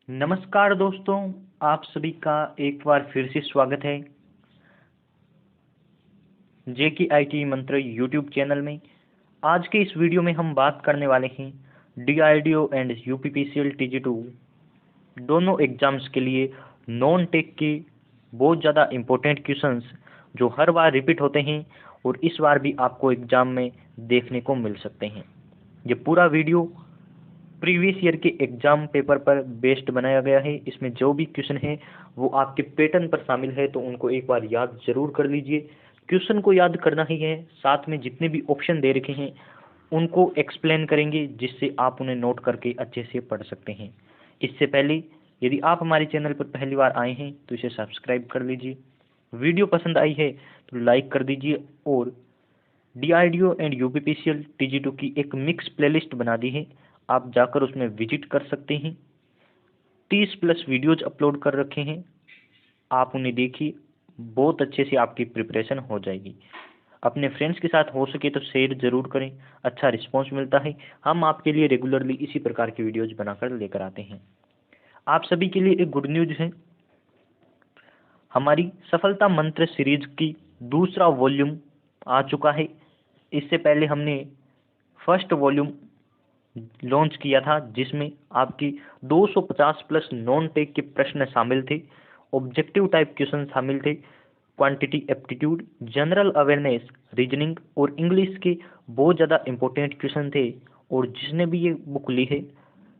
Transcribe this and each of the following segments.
नमस्कार दोस्तों, आप सभी का एक बार फिर से स्वागत है JKIT मंत्र यूट्यूब चैनल में। आज के इस वीडियो में हम बात करने वाले हैं DRDO एंड UPPCL TG2 दोनों एग्जाम्स के लिए नॉन टेक के बहुत ज़्यादा इम्पोर्टेंट क्वेश्चंस जो हर बार रिपीट होते हैं और इस बार भी आपको एग्जाम में देखने को मिल सकते हैं। ये पूरा वीडियो प्रीवियस ईयर के एग्जाम पेपर पर बेस्ड बनाया गया है। इसमें जो भी क्वेश्चन है वो आपके पैटर्न पर शामिल है, तो उनको एक बार याद जरूर कर लीजिए। क्वेश्चन को याद करना ही है, साथ में जितने भी ऑप्शन दे रखे हैं उनको एक्सप्लेन करेंगे, जिससे आप उन्हें नोट करके अच्छे से पढ़ सकते हैं। इससे पहले यदि आप हमारे चैनल पर पहली बार आए हैं तो इसे सब्सक्राइब कर लीजिए। वीडियो पसंद आई है तो लाइक कर दीजिए और DRDO एंड UPPCL TG2 की एक मिक्स प्लेलिस्ट बना दी है, आप जाकर उसमें विजिट कर सकते हैं। 30+ वीडियोज अपलोड कर रखे हैं, आप उन्हें देखिए, बहुत अच्छे से आपकी प्रिपरेशन हो जाएगी। अपने फ्रेंड्स के साथ हो सके तो शेयर जरूर करें, अच्छा रिस्पॉन्स मिलता है। हम आपके लिए रेगुलरली इसी प्रकार की वीडियोज बनाकर लेकर आते हैं। आप सभी के लिए एक गुड न्यूज है, हमारी सफलता मंत्र सीरीज की दूसरा वॉल्यूम आ चुका है। इससे पहले हमने फर्स्ट वॉल्यूम लॉन्च किया था, जिसमें आपकी 250+ नॉन टेक के प्रश्न शामिल थे, ऑब्जेक्टिव टाइप क्वेश्चन शामिल थे, quantity aptitude, general awareness, reasoning और इंग्लिश के बहुत ज़्यादा इंपॉर्टेंट क्वेश्चन थे। और जिसने भी ये बुक ली है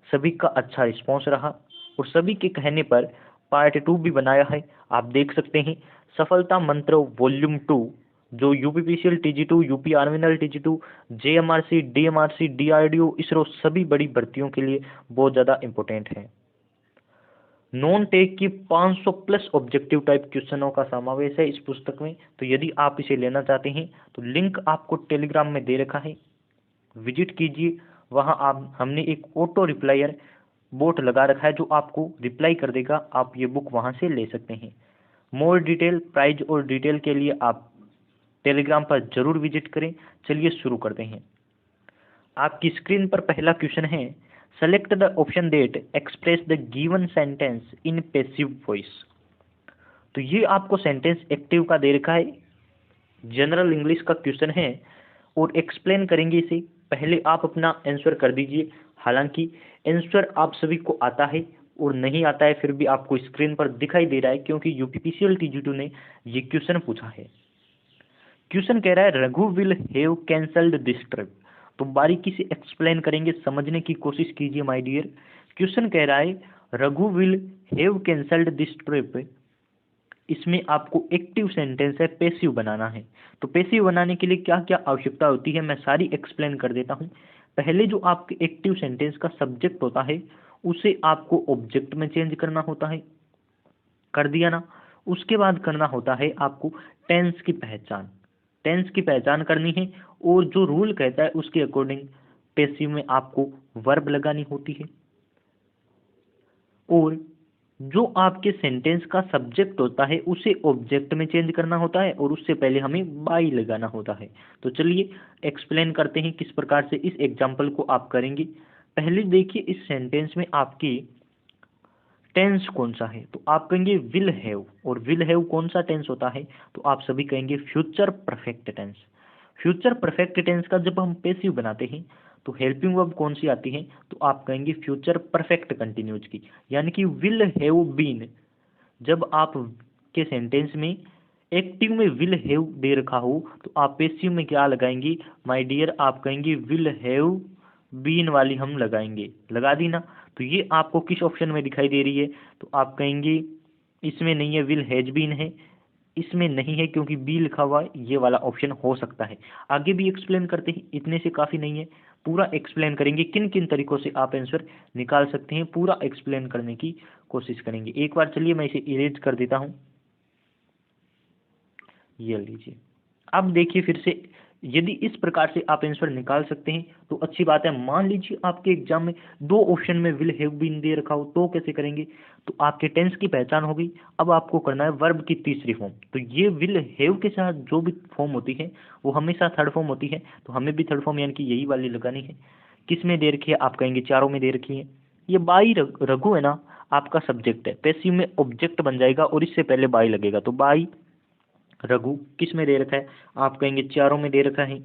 सभी का अच्छा रिस्पॉन्स रहा और सभी के कहने पर पार्ट 2 भी बनाया है। आप देख सकते हैं सफलता मंत्र वॉल्यूम 2, जो UPPCL TG2, यूपी आर्मी नल TG2, JMRC, DMRC, DRDO, ISRO सभी बड़ी भर्तियों के लिए बहुत ज़्यादा इंपॉर्टेंट है। नॉन टेक की 500+ ऑब्जेक्टिव टाइप क्वेश्चनों का समावेश है इस पुस्तक में। तो यदि आप इसे लेना चाहते हैं तो लिंक आपको टेलीग्राम में दे रखा है, विजिट कीजिए। वहां आप हमने एक ऑटो रिप्लायर बोट लगा रखा है जो आपको रिप्लाई कर देगा, आप ये बुक वहां से ले सकते हैं। मोर डिटेल, प्राइज और डिटेल के लिए आप टेलीग्राम पर जरूर विजिट करें। चलिए शुरू करते हैं। आपकी स्क्रीन पर पहला क्वेश्चन है, select the option that express the given sentence in passive voice. तो ये आपको सेंटेंस एक्टिव का दे रखा है, जनरल इंग्लिश का क्वेश्चन है और एक्सप्लेन करेंगे इसे। पहले आप अपना आंसर कर दीजिए। हालांकि आंसर आप सभी को आता है और नहीं आता है, फिर भी आपको स्क्रीन पर दिखाई दे रहा है क्योंकि UPPCL TG2 ने ये क्वेश्चन पूछा है। क्वेश्चन कह रहा है Raghu will have cancelled this trip. तो बारीकी से एक्सप्लेन करेंगे, समझने की कोशिश कीजिए माय डियर। क्वेश्चन कह रहा है Raghu will have cancelled this trip, इसमें आपको एक्टिव सेंटेंस है, पैसिव बनाना है। तो पैसिव बनाने के लिए क्या क्या आवश्यकता होती है मैं सारी एक्सप्लेन कर देता हूँ। पहले जो आपके एक्टिव सेंटेंस का सब्जेक्ट होता है उसे आपको ऑब्जेक्ट में चेंज करना होता है, कर दिया ना। उसके बाद करना होता है आपको टेंस की पहचान, टेंस की पहचान करनी है और जो रूल कहता है उसके अकॉर्डिंग पैसिव में आपको वर्ब लगानी होती है। और जो आपके सेंटेंस का सब्जेक्ट होता है उसे ऑब्जेक्ट में चेंज करना होता है और उससे पहले हमें बाई लगाना होता है। तो चलिए एक्सप्लेन करते हैं किस प्रकार से इस एग्जाम्पल को आप करेंगे। पहले देखिए इस सेंटेंस में आपकी टेंस कौन सा है, तो आप कहेंगे विल हैव। और विल हैव कौन सा टेंस होता है, तो आप सभी कहेंगे future perfect tense. Future perfect tense का जब हम पैसिव बनाते हैं तो हेल्पिंग वर्ब कौन सी आती है, तो आप कहेंगे फ्यूचर परफेक्ट कंटिन्यूज की, यानी कि विल हैव बीन। जब आप के सेंटेंस में एक्टिव में विल हैव दे रखा हो तो आप पैसिव में क्या लगाएंगे माय डियर, आप कहेंगे विल हैव बीन वाली हम लगाएंगे, लगा दी ना। तो ये आपको किस ऑप्शन में दिखाई दे रही है, तो आप कहेंगे इसमें नहीं है, विल हैज बीन है, इसमें नहीं है क्योंकि बी लिखा हुआ है, ये वाला ऑप्शन हो सकता है। आगे भी एक्सप्लेन करते हैं, इतने से काफ़ी नहीं है, पूरा एक्सप्लेन करेंगे किन किन तरीकों से आप आंसर निकाल सकते हैं, पूरा एक्सप्लेन करने की कोशिश करेंगे। एक बार चलिए मैं इसे इरेज कर देता हूँ, ये लीजिए। अब देखिए फिर से, यदि इस प्रकार से आप आंसर निकाल सकते हैं तो अच्छी बात है। मान लीजिए आपके एग्जाम में दो ऑप्शन में विल हैव बीन दे रखा हो तो कैसे करेंगे, तो आपके टेंस की पहचान हो गई। अब आपको करना है वर्ब की तीसरी फॉर्म। तो ये विल हैव के साथ जो भी फॉर्म होती है वो हमेशा थर्ड फॉर्म होती है, तो हमें भी थर्ड फॉर्म यानी कि यही वाली लगानी है। किस में दे रखी है, आप कहेंगे चारों में दे रखी है। ये बाई रघु है ना, आपका सब्जेक्ट है, पैसिव में ऑब्जेक्ट बन जाएगा और इससे पहले बाई लगेगा। तो बाई रघु किस में दे रखा है, आप कहेंगे चारों में दे रखा है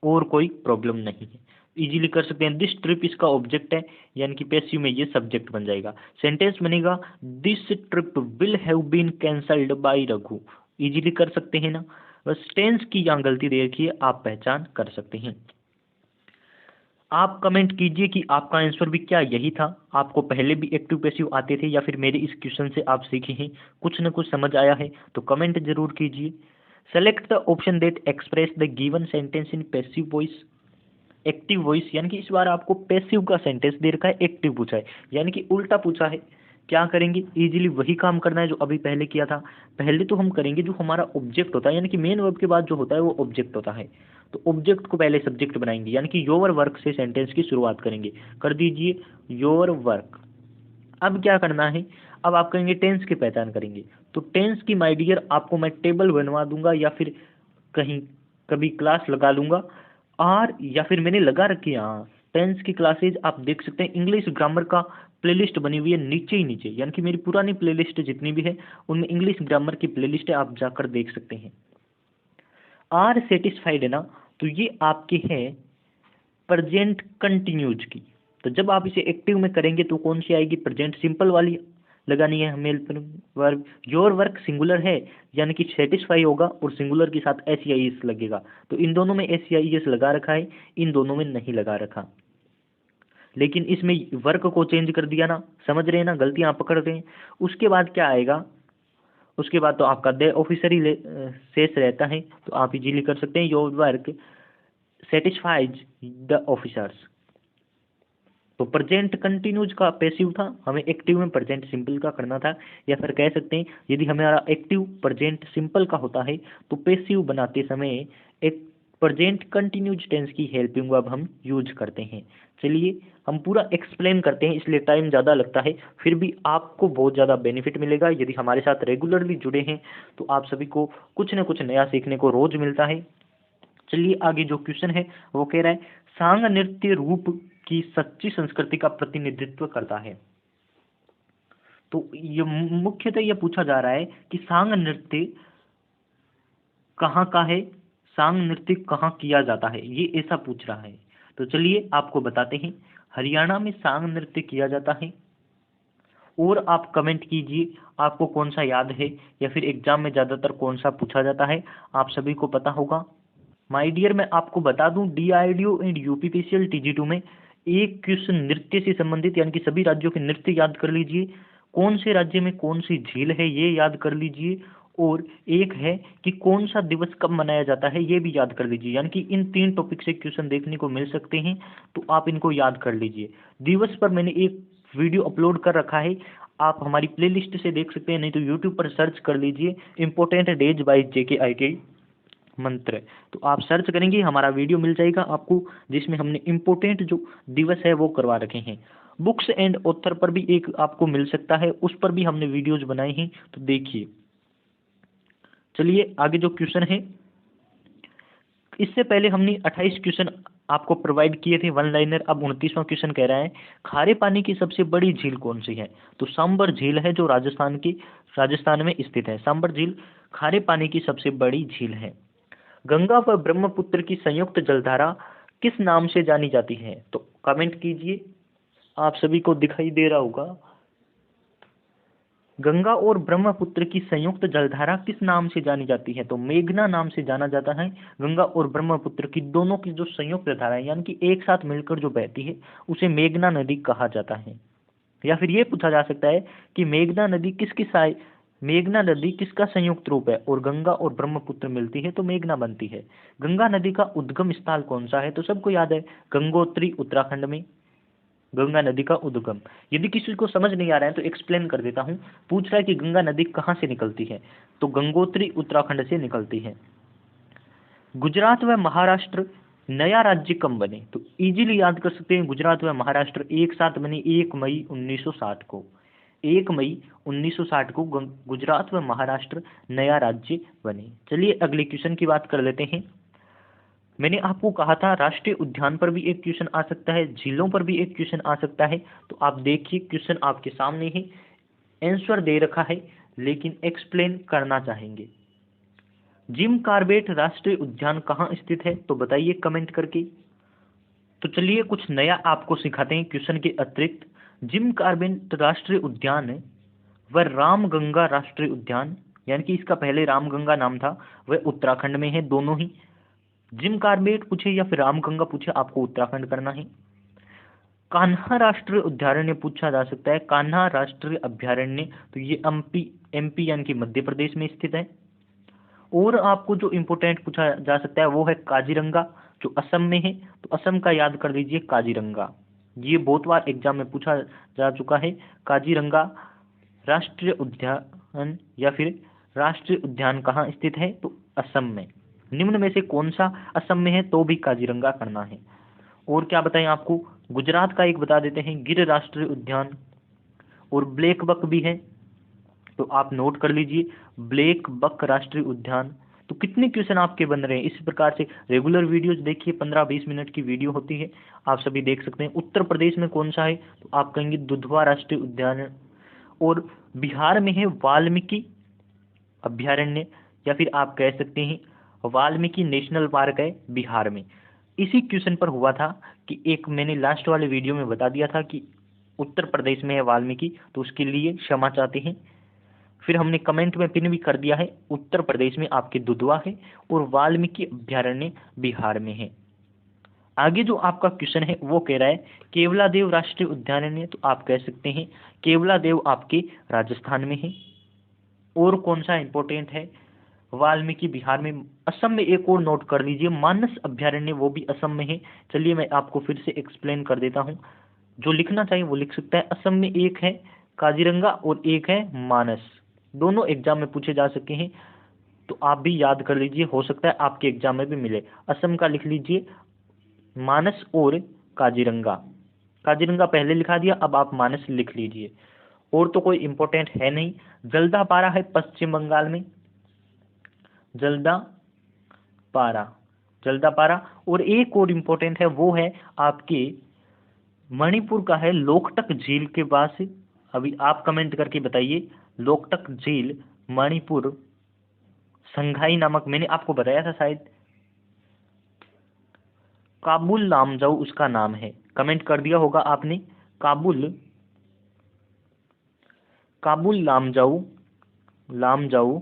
और कोई प्रॉब्लम नहीं है, इजीली कर सकते हैं। दिस ट्रिप इसका ऑब्जेक्ट है, यानी कि पैसिव में ये सब्जेक्ट बन जाएगा। सेंटेंस बनेगा this trip will have been cancelled by Raghu, easily कर सकते हैं ना। बस टेंस की यहाँ गलती देखिए, आप पहचान कर सकते हैं। आप कमेंट कीजिए कि आपका आंसर भी क्या यही था, आपको पहले भी एक्टिव पैसिव आते थे या फिर मेरे इस क्वेश्चन से आप सीखे हैं, कुछ न कुछ समझ आया है तो कमेंट जरूर कीजिए। Select the option that express the given sentence in passive voice, active voice, यानी कि इस बार आपको पैसिव का सेंटेंस दे रखा है, एक्टिव पूछा है, यानी कि उल्टा पूछा है। क्या करेंगे, इजीली वही काम करना है जो अभी पहले किया था। पहले तो हम करेंगे जो हमारा ऑब्जेक्ट होता है, यानी कि मेन वर्ब के बाद जो होता है वो ऑब्जेक्ट होता है, तो ऑब्जेक्ट को पहले सब्जेक्ट बनाएंगे, यानी कि योर वर्क से सेंटेंस की शुरुआत करेंगे। कर दीजिए योर वर्क। अब क्या करना है, अब आप कहेंगे टेंस की पहचान करेंगे, तो टेंस की माय डियर आपको मैं टेबल बनवा दूंगा या फिर कहीं कभी क्लास लगा लूंगा, और या फिर मैंने लगा रखी है, हाँ टेंस की क्लासेज आप देख सकते हैं, इंग्लिश ग्रामर का प्लेलिस्ट बनी हुई है नीचे ही नीचे, यानी कि मेरी पुरानी प्लेलिस्ट जितनी भी है उनमें इंग्लिश ग्रामर की प्लेलिस्ट है, आप जाकर देख सकते हैं। आर सेटिस्फाइड है ना, तो ये आपके है प्रेजेंट कंटिन्यूज की, तो जब आप इसे एक्टिव में करेंगे तो कौन सी आएगी, प्रेजेंट सिंपल वाली लगानी है हमें वर्ब। योर वर्क सिंगुलर है, यानी कि सेटिस्फाई होगा और सिंगुलर के साथ एस आई एस लगेगा, तो इन दोनों में एस आई एस लगा रखा है, इन दोनों में नहीं लगा रखा, लेकिन इसमें वर्क को चेंज कर दिया ना, समझ रहे हैं ना, गलतियां आप पकड़ रहे हैं। उसके बाद क्या आएगा, उसके बाद तो आपका द ऑफिसर ही शेष रहता है, तो आप इजीली कर सकते हैं your work satisfies the officers. तो प्रेजेंट कंटिन्यूज का पैसिव था, हमें एक्टिव में प्रेजेंट सिंपल का करना था, या फिर कह सकते हैं यदि हमारा एक्टिव प्रेजेंट सिंपल का होता है तो पैसिव बनाते समय एक प्रेजेंट कंटिन्यूज टेंस की हेल्पिंग वर्ब हम यूज करते हैं। चलिए हम पूरा एक्सप्लेन करते हैं, इसलिए टाइम ज़्यादा लगता है, फिर भी आपको बहुत ज़्यादा बेनिफिट मिलेगा यदि हमारे साथ रेगुलरली जुड़े हैं, तो आप सभी को कुछ न कुछ नया सीखने को रोज मिलता है। चलिए आगे जो क्वेश्चन है वो कह रहा है सांग नृत्य रूप की सच्ची संस्कृति का प्रतिनिधित्व करता है। तो ये मुख्यतः ये पूछा जा रहा है कि सांग नृत्य कहाँ का है, सांग नृत्य कहाँ किया जाता है, ये ऐसा पूछ रहा है। तो चलिए आपको बताते हैं, हरियाणा में सांग नृत्य किया जाता है। और आप कमेंट कीजिए आपको कौन सा याद है, या फिर एग्जाम में ज़्यादातर कौन सा पूछा जाता है, आप सभी को पता होगा। माय डियर मैं आपको बता दूं, डीआरडीओ एंड यूपीपीसीएल टीजी2 में एक क्वेश्चन नृत्य से संबंधित, यानी कि सभी राज्यों के नृत्य याद कर लीजिए, कौन से राज्य में कौन सी झील है ये याद कर लीजिए, और एक है कि कौन सा दिवस कब मनाया जाता है ये भी याद कर लीजिए, यानी कि इन 3 टॉपिक से क्वेश्चन देखने को मिल सकते हैं, तो आप इनको याद कर लीजिए। दिवस पर मैंने एक वीडियो अपलोड कर रखा है, आप हमारी प्लेलिस्ट से देख सकते हैं, नहीं तो यूट्यूब पर सर्च कर लीजिए इम्पोर्टेंट डेज बाय JKIT मंत्र, तो आप सर्च करेंगे हमारा वीडियो मिल जाएगा आपको, जिसमें हमने इम्पोर्टेंट जो दिवस है वो करवा रखे हैं। बुक्स एंड ऑथर पर भी एक आपको मिल सकता है, उस पर भी हमने वीडियोज बनाए हैं, तो देखिए। चलिए आगे जो क्वेश्चन है, इससे पहले हमने 28 क्वेश्चन आपको प्रोवाइड किए थे वन लाइनर, अब 29वां क्वेश्चन कह रहा है खारे पानी की सबसे बड़ी झील कौन सी है। तो सांबर झील है जो राजस्थान में स्थित है, सांबर झील खारे पानी की सबसे बड़ी झील है। गंगा व ब्रह्मपुत्र की संयुक्त जलधारा किस नाम से जानी जाती है, तो कमेंट कीजिए, आप सभी को दिखाई दे रहा होगा। गंगा और ब्रह्मपुत्र की संयुक्त जलधारा किस नाम से जानी जाती है, तो मेघना नाम से जाना जाता है। गंगा और ब्रह्मपुत्र की दोनों की जो संयुक्त धारा है, यानी कि एक साथ मिलकर जो बहती है, उसे मेघना नदी कहा जाता है। या फिर ये पूछा जा सकता है कि मेघना नदी किसका संयुक्त रूप है, और गंगा और ब्रह्मपुत्र मिलती है तो मेघना बनती है। गंगा नदी का उद्गम स्थल कौन सा है, तो सबको याद है गंगोत्री उत्तराखंड में गंगा नदी का उद्गम। यदि किसी को समझ नहीं आ रहा है तो एक्सप्लेन कर देता हूँ। पूछ रहा है कि गंगा नदी कहाँ से निकलती है, तो गंगोत्री उत्तराखंड से निकलती है। गुजरात व महाराष्ट्र नया राज्य कब बने, तो इजीली याद कर सकते हैं, गुजरात व महाराष्ट्र एक साथ बने 1 मई 1960 को। 1 मई 1960 को गुजरात व महाराष्ट्र नया राज्य बने। चलिए अगले क्वेश्चन की बात कर लेते हैं। मैंने आपको कहा था राष्ट्रीय उद्यान पर भी एक क्वेश्चन आ सकता है, झीलों पर भी एक क्वेश्चन आ सकता है। तो आप देखिए क्वेश्चन आपके सामने ही आंसर दे रखा है, लेकिन एक्सप्लेन करना चाहेंगे। जिम कॉर्बेट राष्ट्रीय उद्यान कहाँ स्थित है, तो बताइए कमेंट करके। तो चलिए कुछ नया आपको सिखाते हैं क्वेश्चन के अतिरिक्त। जिम कॉर्बेट राष्ट्रीय उद्यान है वह रामगंगा राष्ट्रीय उद्यान, यानी कि इसका पहले रामगंगा नाम था, वह उत्तराखंड में है। दोनों ही, जिम कॉर्बेट पूछे या फिर रामगंगा पूछे, आपको उत्तराखंड करना है। कान्हा राष्ट्रीय अभ्यारण्य पूछा जा सकता है। कान्हा राष्ट्रीय अभ्यारण्य, तो ये एमपी यानी कि मध्य प्रदेश में स्थित है। और आपको जो इम्पोर्टेंट पूछा जा सकता है वो है काजीरंगा, जो असम में है। तो असम का याद कर लीजिए काजीरंगा, ये बहुत बार एग्जाम में पूछा जा चुका है। काजीरंगा राष्ट्रीय उद्यान या फिर राष्ट्रीय उद्यान कहाँ स्थित है, तो असम में। निम्न में से कौन सा असम में है, तो भी काजीरंगा करना है। और क्या बताएं आपको, गुजरात का एक बता देते हैं, गिर राष्ट्रीय उद्यान। और ब्लैक बक भी है, तो आप नोट कर लीजिए ब्लैक बक राष्ट्रीय उद्यान। तो कितने क्वेश्चन आपके बन रहे हैं इस प्रकार से। रेगुलर वीडियोस देखिए, 15-20 मिनट की वीडियो होती है, आप सभी देख सकते हैं। उत्तर प्रदेश में कौन सा है, तो आप कहेंगे दुधवा राष्ट्रीय उद्यान। और बिहार में है वाल्मीकि अभ्यारण्य, या फिर आप कह सकते हैं वाल्मीकि नेशनल पार्क है बिहार में। इसी क्वेश्चन पर हुआ था कि एक मैंने लास्ट वाले वीडियो में बता दिया था कि उत्तर प्रदेश में है वाल्मीकि, तो उसके लिए क्षमा चाहते हैं। फिर हमने कमेंट में पिन भी कर दिया है, उत्तर प्रदेश में आपके दुधवा है और वाल्मीकि अभ्यारण्य बिहार में है। आगे जो आपका क्वेश्चन है वो कह रहा है केवलादेव राष्ट्रीय उद्यान है, तो आप कह सकते हैं केवलादेव आपके राजस्थान में है। और कौन सा इंपॉर्टेंट है, वाल्मीकि बिहार में। असम में एक और नोट कर लीजिए, मानस अभ्यारण्य, वो भी असम में है। चलिए मैं आपको फिर से एक्सप्लेन कर देता हूँ, जो लिखना चाहिए वो लिख सकता है। असम में एक है काजीरंगा और एक है मानस, दोनों एग्जाम में पूछे जा सकते हैं, तो आप भी याद कर लीजिए, हो सकता है आपके एग्जाम में भी मिले। असम का लिख लीजिए मानस और काजीरंगा। काजीरंगा पहले लिखा दिया, अब आप मानस लिख लीजिए। और तो कोई इंपॉर्टेंट है नहीं। जल्दापारा है पश्चिम बंगाल में, जल्दापारा, जल्दापारा। और एक और इम्पोर्टेंट है, वो है आपके मणिपुर का है लोकटक झील के पास। अभी आप कमेंट करके बताइए, लोकटक झील मणिपुर, संघाई नामक, मैंने आपको बताया था शायद, काबुल लामजाऊ उसका नाम है। कमेंट कर दिया होगा आपने, काबुल, काबुल लामजाऊ, लामजाऊ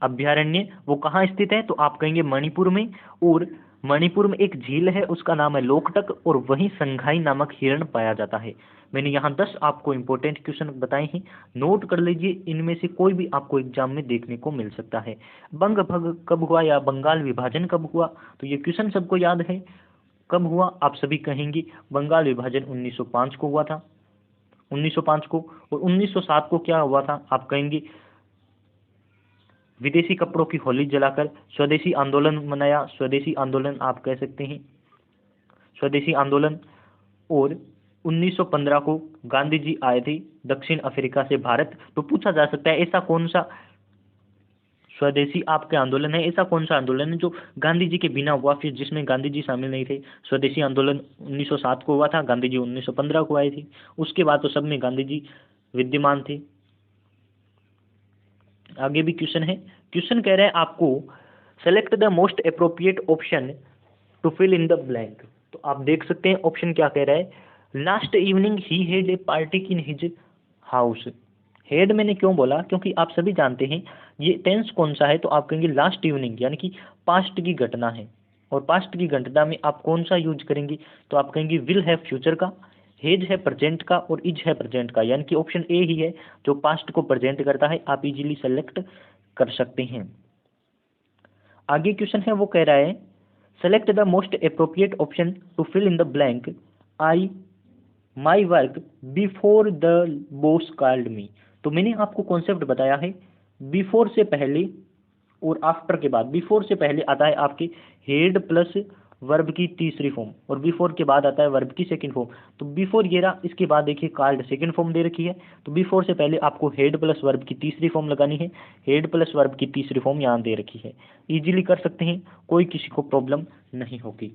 अभ्यारण्य वो कहाँ स्थित है, तो आप कहेंगे मणिपुर में। और मणिपुर में एक झील है उसका नाम है लोकटक, और वहीं संघाई नामक हिरण पाया जाता है। मैंने यहाँ 10 आपको इंपॉर्टेंट क्वेश्चन बताए हैं, नोट कर लीजिए, इनमें से कोई भी आपको एग्जाम में देखने को मिल सकता है। बंग भंग कब हुआ या बंगाल विभाजन कब हुआ, तो ये क्वेश्चन सबको याद है। कब हुआ, आप सभी कहेंगे बंगाल विभाजन 1905 को हुआ था, 1905 को। और 1907 को क्या हुआ था, आप कहेंगे विदेशी कपड़ों की होली जलाकर स्वदेशी आंदोलन मनाया। स्वदेशी आंदोलन आप कह सकते हैं, स्वदेशी आंदोलन। और 1915 को गांधी जी आए थे दक्षिण अफ्रीका से भारत। तो पूछा जा सकता है ऐसा कौन सा स्वदेशी आपके आंदोलन है, ऐसा कौन सा आंदोलन है जो गांधी जी के बिना हुआ, फिर जिसमें गांधी जी शामिल नहीं थे। स्वदेशी आंदोलन 1907 को हुआ था, गांधी जी 1915 को आए थे। उसके बाद तो सब में गांधी जी विद्यमान थे। आगे भी क्वेश्चन है, क्वेश्चन कह रहे हैं आपको select the most appropriate option to fill in the blank. तो आप देख सकते हैं ऑप्शन क्या कह रहा है, last evening he had a party in his house. Head मैंने क्यों बोला, क्योंकि आप सभी जानते हैं ये टेंस कौन सा है, तो आप कहेंगे लास्ट इवनिंग, यानी कि पास्ट की घटना है। और पास्ट की घटना में आप कौन सा यूज करेंगे, तो आप कहेंगे विल है फ्यूचर का, हेज है प्रेजेंट का, और इज है प्रेजेंट का, यानी कि ऑप्शन ए ही है जो पास्ट को प्रेजेंट करता है। आप इजीली सेलेक्ट कर सकते हैं। आगे क्वेश्चन है वो कह रहा है select the most appropriate option to fill in the blank I my work before the boss called me. तो मैंने आपको कॉन्सेप्ट बताया है, बिफोर से पहले और आफ्टर के बाद। बिफोर से पहले आता है आपके हेड प्लस वर्ब की तीसरी फॉर्म, और बिफोर के बाद आता है वर्ब की सेकंड फॉर्म। तो बिफोर ये रहा, इसके बाद देखिए कॉल्ड सेकंड फॉर्म दे रखी है। तो बिफोर से पहले आपको हेड प्लस वर्ब की तीसरी फॉर्म लगानी है। हेड प्लस वर्ब की तीसरी फॉर्म यहाँ दे रखी है, इजीली कर सकते हैं, कोई किसी को प्रॉब्लम नहीं होगी।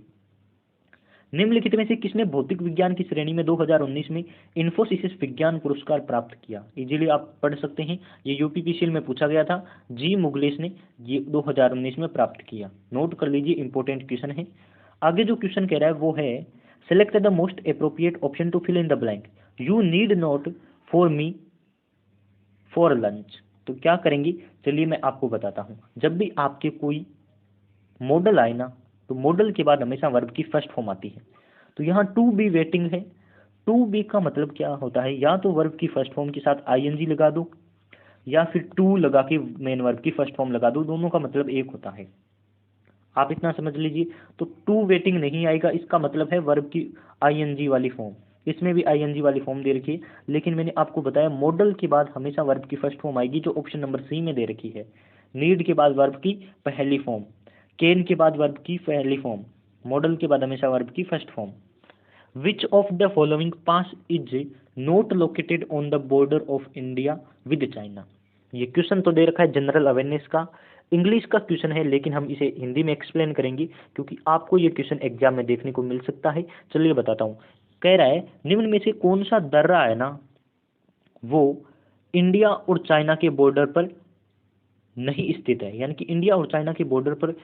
निम्नलिखित में से किसने भौतिक विज्ञान की श्रेणी में 2019 में इन्फोसिस विज्ञान पुरस्कार प्राप्त किया? इजीली आप पढ़ सकते हैं, ये यूपीपीसीएल में पूछा गया था। जी मुगलेश ने ये 2019 में प्राप्त किया। नोट कर लीजिए, इंपॉर्टेंट क्वेश्चन है। आगे जो क्वेश्चन कह रहा है वो है select the most appropriate option to fill in the blank, you need not for me for lunch. तो क्या करेंगे, चलिए मैं आपको बताता हूँ। जब भी आपके कोई मॉडल आए ना, तो मॉडल के बाद हमेशा वर्ब की फर्स्ट फॉर्म आती है। तो यहाँ टू बी वेटिंग है। टू बी का मतलब क्या होता है, या तो वर्ब की फर्स्ट फॉर्म के साथ आईएनजी लगा दो, या फिर टू लगा के मेन वर्ब की फर्स्ट फॉर्म लगा दो, दोनों का मतलब एक होता है। आप इतना समझ लीजिए। तो टू वेटिंग नहीं आएगा, इसका मतलब है वर्ब की आईएनजी वाली फॉर्म। इसमें भी आईएनजी वाली फॉर्म दे रखी है, लेकिन मैंने आपको बताया मॉडल के बाद हमेशा वर्ब की फर्स्ट फॉर्म आएगी, जो ऑप्शन नंबर सी में दे रखी है। नीड के बाद वर्ब की पहली फॉर्म, कैन के बाद वर्ब की पहली फॉर्म, मॉडल के बाद हमेशा वर्ब की first form. Which of the following pass is not located on the border of India with China? ये क्वेश्चन तो दे रखा है जनरल अवेयरनेस का, इंग्लिश का क्वेश्चन है, लेकिन हम इसे हिंदी में एक्सप्लेन करेंगे क्योंकि आपको ये क्वेश्चन एग्जाम में देखने को मिल सकता है। चलिए बताता हूँ। कह रहा है निम्न में से कौन सा दर्रा है ना, वो इंडिया और चाइना के बॉर्डर पर नहीं स्थित है, यानी कि इंडिया और चाइना के बॉर्डर पर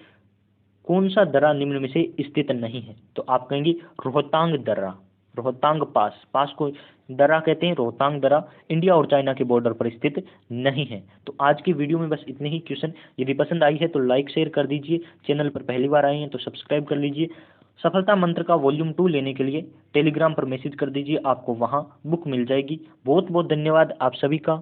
कौन सा दर्रा निम्न में से स्थित नहीं है? तो आप कहेंगे रोहतांग दर्रा, रोहतांग पास। पास को दर्रा कहते हैं, रोहतांग दर्रा इंडिया और चाइना के बॉर्डर पर स्थित नहीं है। तो आज की वीडियो में बस इतने ही क्वेश्चन। यदि पसंद आई है तो लाइक शेयर कर दीजिए, चैनल पर पहली बार आए हैं तो सब्सक्राइब कर लीजिए। सफलता मंत्र का वॉल्यूम 2 लेने के लिए टेलीग्राम पर मैसेज कर दीजिए, आपको वहाँ बुक मिल जाएगी। बहुत बहुत धन्यवाद आप सभी का।